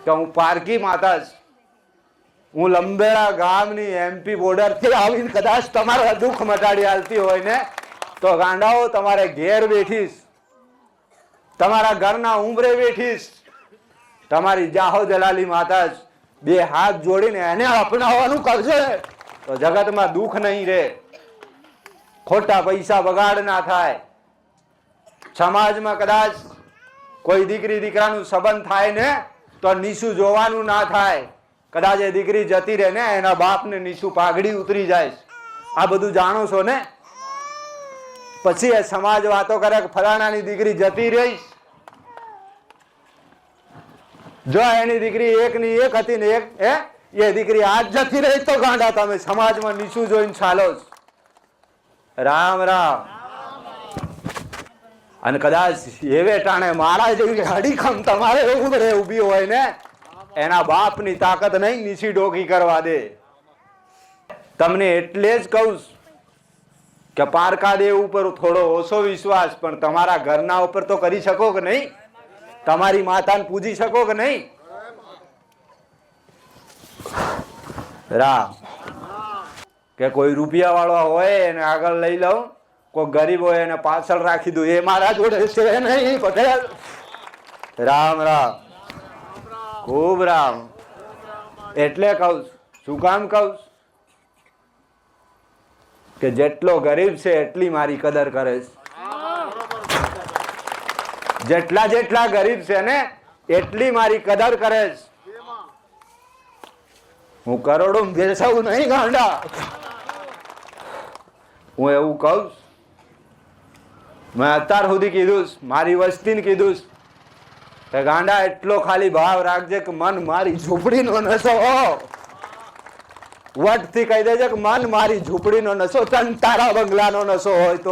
કે હું પારકી માતા જ, હું લંબેડા ગામની MP બોર્ડરથી આવીને કદાચ તમારા દુઃખ મટાડી આલતી હોય ને તો ગાંડાઓ તમારે ઘેર બેઠીશ, તમારા ઘરના ઉંબરે બેઠીશ, તમારી જાહો જલાલી માતા જ બે હાથ જોડીને એને અપનાવવાનું કરશે તો જગતમાં દુઃખ નહીં રહે, ખોટા પૈસા બગાડ ના થાય. સમાજમાં કદાચ કોઈ દીકરી દીકરાનું સંબંધ થાય ને તો નીસું જોવાનું ના થાય. કદાચ એ દીકરી જતી રહે ને એના બાપને નીસું પાઘડી ઉતરી જાય. આ બધું જાણો છો ને? પછી એ સમાજ વાતો કરે કે ફલાણાની દીકરી જતી રહી, જો એની દીકરી એકની એક હતી ને એક એ દીકરી આજ જતી રહી તો ગાંડા તમે સમાજમાં નીચું જોઈને ચાલો. રામ રામ. અને કદાચ એવે ટાણે મારા જેવી હડીખમ તમારે ઉભરે ઉભી હોય ને એના બાપની તાકાત નહીં નીચી ડોકી કરવા દે. તમને એટલે જ કહું કે પારકા દેવ ઉપર થોડો ઓછો વિશ્વાસ, પણ તમારા ઘરના ઉપર તો કરી શકો કે નહીં? તમારી માતાને પૂજી શકો કે નહીં? રામ. કે કોઈ રૂપિયા વાળો હોય એને આગળ લઈ લઉં, કોઈ ગરીબ હોય એને પાછળ રાખી દઉં, એ મારા જોડે છે નહીં પટેલ. રામ રામ. ખૂબ રામ. એટલે કહું, શું કામ કહું કે જેટલો ગરીબ છે એટલી મારી કદર કરે છે. જેટલા જેટલા ગરીબ છે ને એટલી મારી કદર કરે છે. હું કરોડો બેસાવું નહીં ગાંડા. હું એવું કહું, મેં અત્યાર સુધી કીધું, મારી વસ્તીને કીધું કે ગાંડા એટલો ખાલી ભાવ રાખજે કે મન મારી ઝૂંપડીનો નશો, વટથી કહી દેજે કે મન મારી ઝૂંપડીનો નશો, તન તારા બંગલાનો નશો હોય તો